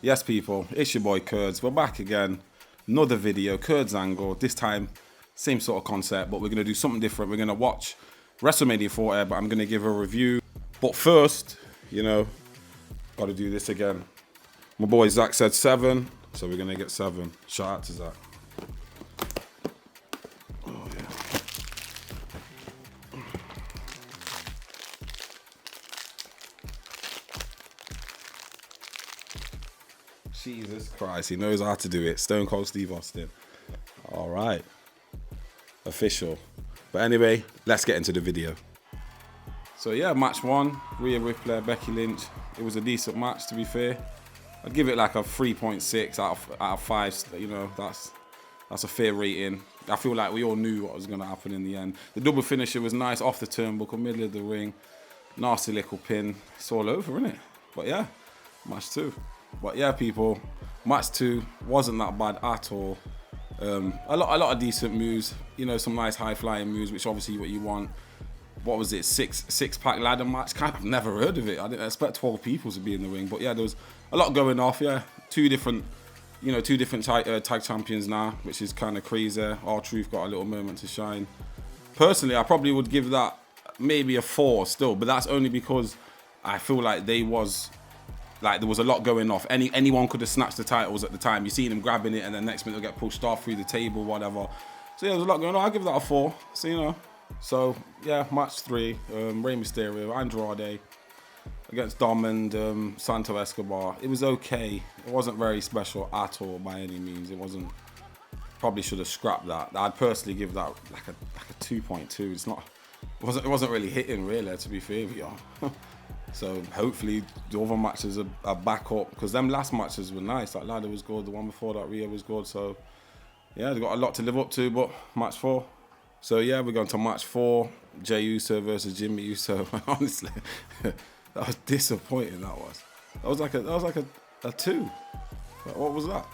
Yes, people, it's your boy Kurdz. We're back again. Another video, Kurdz angle. This time, same sort of concept, but we're going to do something different. We're going to watch Wrestlemania 4, but I'm going to give a review. But first, got to do this again. My boy Zach said 7, so we're going to get 7. Shout out to Zach. Oh, yeah. Jesus Christ, he knows how to do it. Stone Cold Steve Austin. All right. Official. But anyway, let's get into the video. So yeah, match 1, Rhea Ripley, Becky Lynch. It was a decent match, to be fair. I'd give it like a 3.6 out of 5. That's a fair rating. I feel like we all knew what was going to happen in the end. The double finisher was nice, off the turnbuckle, middle of the ring. Nasty little pin. It's all over, isn't it? But yeah, match 2. But yeah, people, match 2 wasn't that bad at all. A lot of decent moves. Some nice high flying moves, which obviously what you want. What was it? Six pack ladder match? I've never heard of it. I didn't expect 12 people to be in the ring. But yeah, there was a lot going off. Yeah, two different tag champions now, which is kind of crazy. R-Truth got a little moment to shine. Personally, I probably would give that maybe a 4 still, but that's only because I feel like there was a lot going off. Anyone could have snatched the titles at the time. You seen them grabbing it, and then next minute they'll get pushed off through the table, whatever. So yeah, there's a lot going on. I'll give that a 4. So yeah, match 3. Rey Mysterio, Andrade against Dom and Santo Escobar. It was okay. It wasn't very special at all by any means. It wasn't. Probably should have scrapped that. I'd personally give that like a 2.2. It's not. It wasn't really hitting really, to be fair with y'all. So hopefully the other matches are back up, because them last matches were nice. That ladder was good. The one before that, Rhea, was good. So yeah, they've got a lot to live up to. But match 4. So yeah, we're going to match 4. Jey Uso versus Jimmy Uso. Honestly, that was disappointing. That was like a 2. Like, what was that?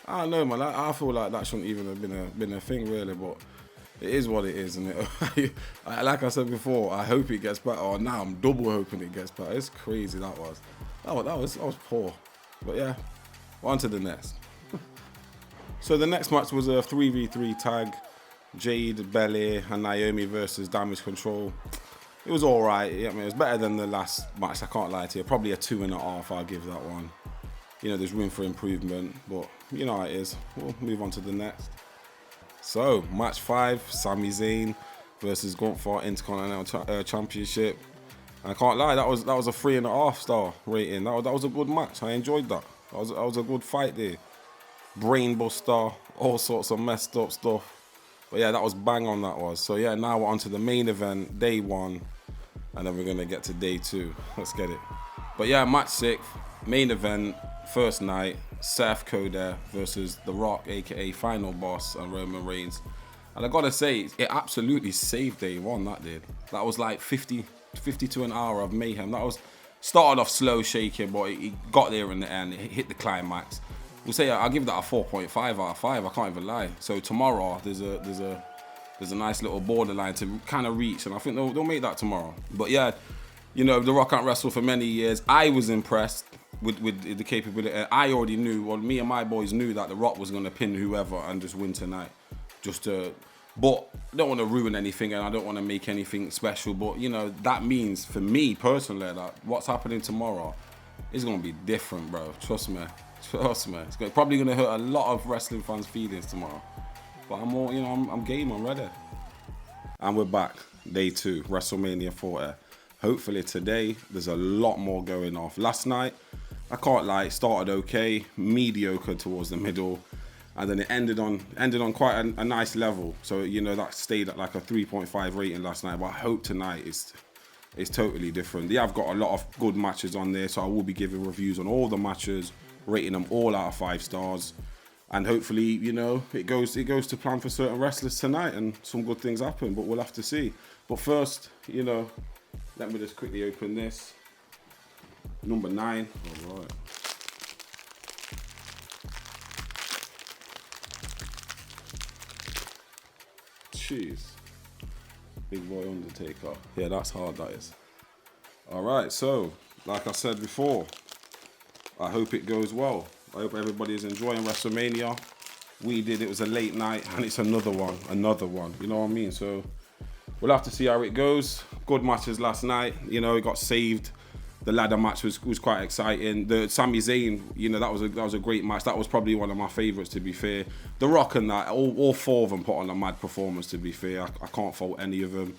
I don't know, man. I feel like that shouldn't even have been a thing really, but it is what it is, isn't it? Like I said before, I hope it gets better. Or now I'm double hoping it gets better. It's crazy. That was poor. But yeah, on to the next. So the next match was a 3v3 tag. Jade, Belair, and Naomi versus Damage Control. It was all right. It was better than the last match. I can't lie to you. Probably a 2.5. I'll give that one. There's room for improvement, but you know how it is. We'll move on to the next. So match 5, Sami Zayn versus Gunther Intercontinental Championship. And I can't lie, that was a 3.5 star rating. That was a good match. I enjoyed that. That was a good fight there. Brain buster, all sorts of messed up stuff. But yeah, that was bang on, that was. So yeah, now we're on to the main event, day 1. And then we're going to get to day 2. Let's get it. But yeah, match 6, main event, first night, Seth Coder versus The Rock, aka Final Boss, and Roman Reigns. And I gotta say, it absolutely saved day 1, that did. That was like 50 to an hour of mayhem. That was started off slow, shaking, but it got there in the end. It hit the climax. We'll say I'll give that a 4.5 out of 5. I can't even lie. So tomorrow there's a nice little borderline to kind of reach, and I think they'll make that tomorrow. But yeah, The Rock can't wrestle for many years. I was impressed with the capability. I already knew, well, me and my boys knew that The Rock was going to pin whoever and just win tonight. But I don't want to ruin anything, and I don't want to make anything special. But that means for me personally that what's happening tomorrow is going to be different, bro. Trust me. It's probably going to hurt a lot of wrestling fans' feelings tomorrow. But I'm game, I'm ready. And we're back, day 2, WrestleMania 4. Hopefully today there's a lot more going off. Last night, I can't lie, it started okay, mediocre towards the middle, and then it ended on quite a nice level. So that stayed at like a 3.5 rating last night. But I hope tonight is totally different. They have got a lot of good matches on there, so I will be giving reviews on all the matches, rating them all out of 5 stars. And hopefully, it goes to plan for certain wrestlers tonight, and some good things happen. But we'll have to see. But first, let me just quickly open this. Number 9. All right. Jeez. Big boy Undertaker. Yeah, that's hard, that is. All right, so like I said before, I hope it goes well. I hope everybody is enjoying WrestleMania. We did. It was a late night, and it's another one. You know what I mean? So we'll have to see how it goes. Good matches last night. You know, it got saved. The ladder match was quite exciting. The Sami Zayn, you know, that was a great match. That was probably one of my favourites, to be fair. The Rock and that, all four of them put on a mad performance, to be fair. I can't fault any of them.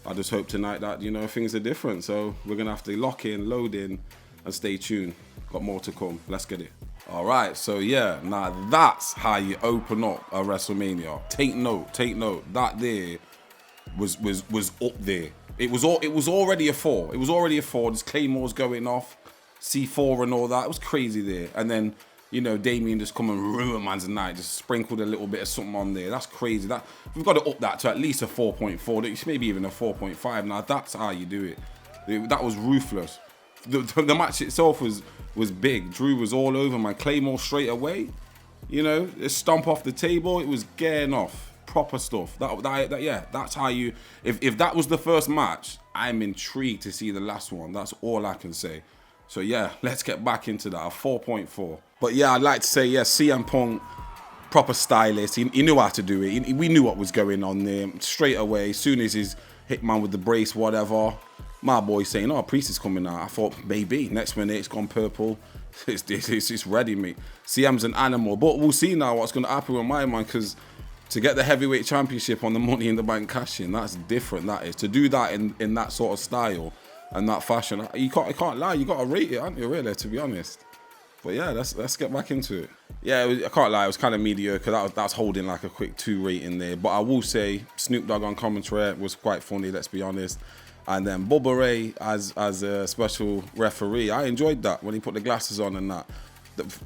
I just hope tonight that, you know, things are different. So we're going to have to lock in, load in, and stay tuned. Got more to come. Let's get it. All right, so yeah, now that's how you open up a WrestleMania. Take note. That there was up there. It was already a 4. It was already a 4. There's Claymores going off, C4 and all that. It was crazy there. And then, you know, Damien just come and ruin man's night, just sprinkled a little bit of something on there. That's crazy. That we've got to up that to at least a 4.4, maybe even a 4.5. Now that's how you do it. That was ruthless. The match itself was big. Drew was all over, man. Claymore straight away. You know, stomp off the table. It was getting off. Proper stuff. Yeah, that's how you. If that was the first match, I'm intrigued to see the last one. That's all I can say. So yeah, let's get back into that. A 4.4. But yeah, I'd like to say, yeah, CM Punk, proper stylist. He knew how to do it. We knew what was going on there straight away. As soon as he's hit man with the brace, whatever, my boy saying, "Oh, Priest is coming out." I thought maybe next minute it's gone purple. It's ready, mate. CM's an animal. But we'll see now what's going to happen with my man, because to get the heavyweight championship on the Money in the Bank cash-in, that's different, that is. To do that in that sort of style and that fashion, you can't lie, you got to rate it, aren't you, really, to be honest. But yeah, let's get back into it. Yeah, I can't lie, it was kind of mediocre. That's holding like a quick 2 rating there. But I will say, Snoop Dogg on commentary was quite funny, let's be honest. And then Bubba Ray as a special referee, I enjoyed that when he put the glasses on and that.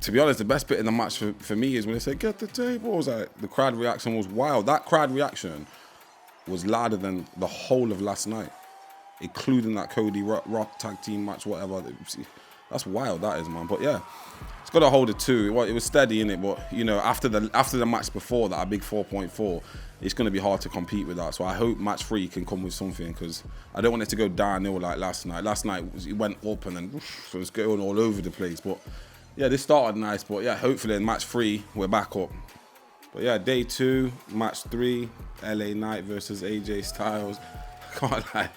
To be honest, the best bit in the match for me is when they say, "Get the tables." The crowd reaction was wild. That crowd reaction was louder than the whole of last night, including that Cody Rock tag team match, whatever. That's wild, that is, man. But yeah, it's got to hold a 2. It was steady in it, but you know, after the match before that, a big 4.4, it's going to be hard to compete with that. So I hope match 3 can come with something, because I don't want it to go downhill like last night. Last night it went up and then it was going all over the place, but. Yeah, this started nice, but yeah, hopefully in match 3, we're back up. But yeah, day 2, match 3, LA Knight versus AJ Styles. I can't lie,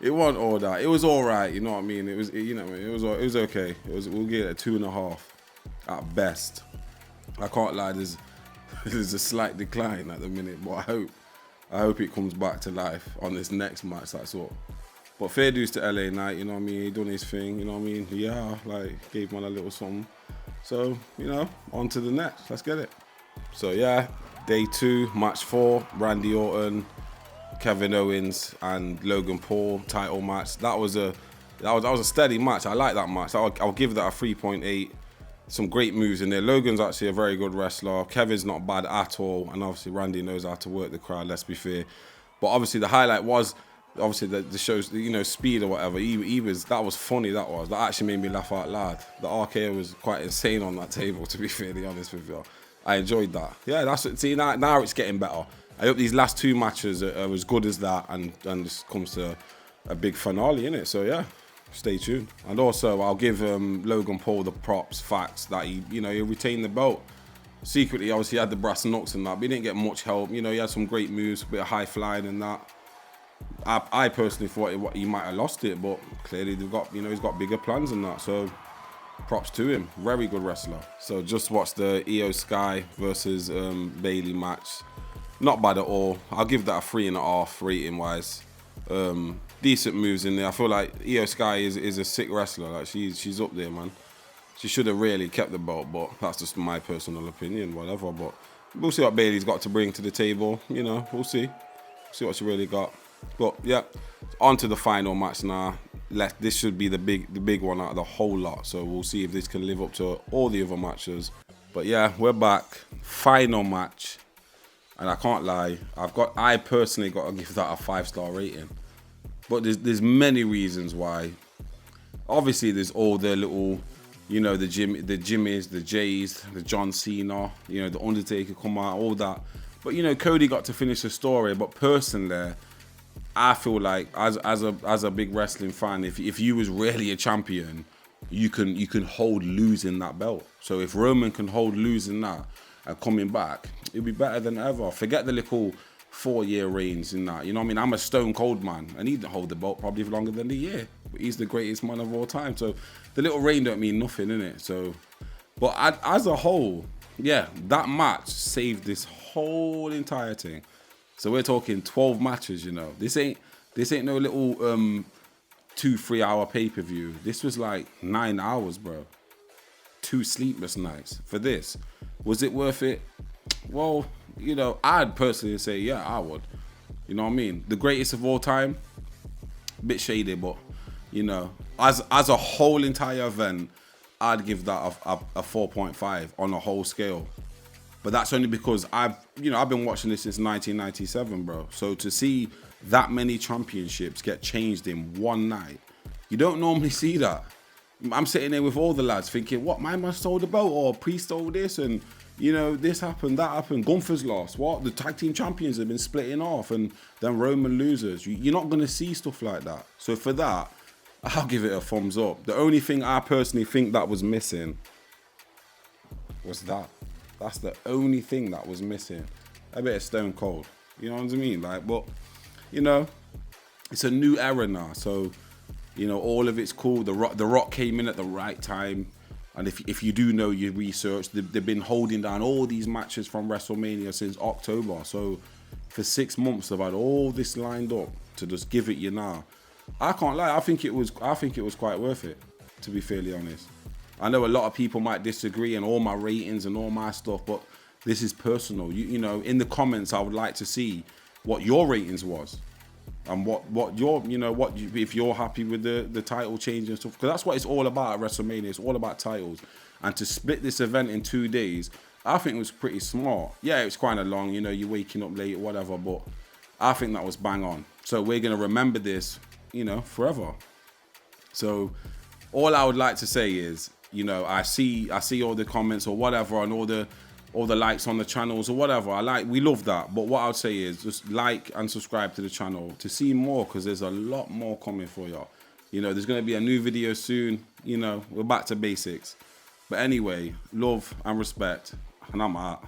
it wasn't all that. It was all right, you know what I mean? It was okay. We'll get it a 2.5 at best. I can't lie, there's a slight decline at the minute, but I hope it comes back to life on this next match, that's all. But fair dues to LA Knight, you know what I mean? He done his thing, you know what I mean? Yeah, like, gave man a little something. So, you know, on to the next. Let's get it. So, yeah, day 2, match 4, Randy Orton, Kevin Owens, and Logan Paul title match. That was a steady match. I like that match. I'll give that a 3.8. Some great moves in there. Logan's actually a very good wrestler. Kevin's not bad at all. And obviously, Randy knows how to work the crowd, let's be fair. But obviously, the highlight was... Obviously, the show's, you know, speed or whatever. That was funny. That actually made me laugh out loud. The RKO was quite insane on that table, to be fairly honest with you. I enjoyed that. Yeah, that's it. See, now it's getting better. I hope these last 2 matches are as good as that, and this comes to a big finale, innit? So yeah, stay tuned. And also, I'll give Logan Paul the props, facts that he retained the belt. Secretly, obviously, he had the brass knucks and that, but he didn't get much help. You know, he had some great moves, a bit of high flying and that. I personally thought he might have lost it, but clearly he's got bigger plans than that. So props to him. Very good wrestler. So just watched the Io Sky versus Bayley match. Not bad at all. I'll give that a 3.5 rating wise. Decent moves in there. I feel like Io Sky is a sick wrestler. Like she's up there, man. She should have really kept the belt, but that's just my personal opinion, whatever. But we'll see what Bayley's got to bring to the table. You know, we'll see. See what she really got. But yeah, on to the final match now. This should be the big one out of the whole lot. So we'll see if this can live up to all the other matches. But yeah, we're back. Final match. And I can't lie, I personally got to give that a 5-star rating. But there's many reasons why. Obviously, there's all the little, you know, the Jimmys, the Jays, the John Cena, you know, the Undertaker come out, all that. But you know, Cody got to finish the story. But personally, I feel like as a big wrestling fan, if you was really a champion, you can hold losing that belt. So if Roman can hold losing that and coming back, it'll be better than ever. Forget the little 4-year reigns in that. You know what I mean? I'm a Stone Cold man, and he didn't hold the belt probably for longer than the year. But he's the greatest man of all time. So the little reign don't mean nothing, innit? So, but as a whole, yeah, that match saved this whole entire thing. So we're talking 12 matches, you know. This ain't no little 2-3 hour pay-per-view. This was like 9 hours, bro. 2 sleepless nights for this. Was it worth it? Well, you know, I'd personally say, yeah, I would. You know what I mean? The greatest of all time, bit shady, but you know, as a whole entire event, I'd give that a 4.5 on a whole scale. But that's only because I've been watching this since 1997, bro. So to see that many championships get changed in one night, you don't normally see that. I'm sitting there with all the lads thinking, what, my man stole the belt, or Priest stole this, and you know, this happened, that happened, Gunther's lost, what, the tag team champions have been splitting off, and then Roman losers. You're not going to see stuff like that. So for that, I'll give it a thumbs up. The only thing I personally think that was missing was that. That's the only thing that was missing. A bit of Stone Cold. You know what I mean? Like, but, you know, it's a new era now. So, you know, all of it's cool. The Rock came in at the right time. And if you do know your research, they've been holding down all these matches from WrestleMania since October. So for 6 months, they've had all this lined up to just give it you now. I can't lie. I think it was quite worth it, to be fairly honest. I know a lot of people might disagree and all my ratings and all my stuff, but this is personal. You know, in the comments, I would like to see what your ratings was and what your, you know, if you're happy with the title change and stuff, because that's what it's all about at WrestleMania. It's all about titles, and to split this event in 2 days, I think it was pretty smart. Yeah, it was kind of long. You know, you're waking up late or whatever, but I think that was bang on. So we're gonna remember this, you know, forever. So all I would like to say is, you know, I see all the comments or whatever, and all the likes on the channels or whatever. We love that. But what I would say is just like and subscribe to the channel to see more, because there's a lot more coming for y'all. You know, there's going to be a new video soon. You know, we're back to basics. But anyway, love and respect, and I'm out.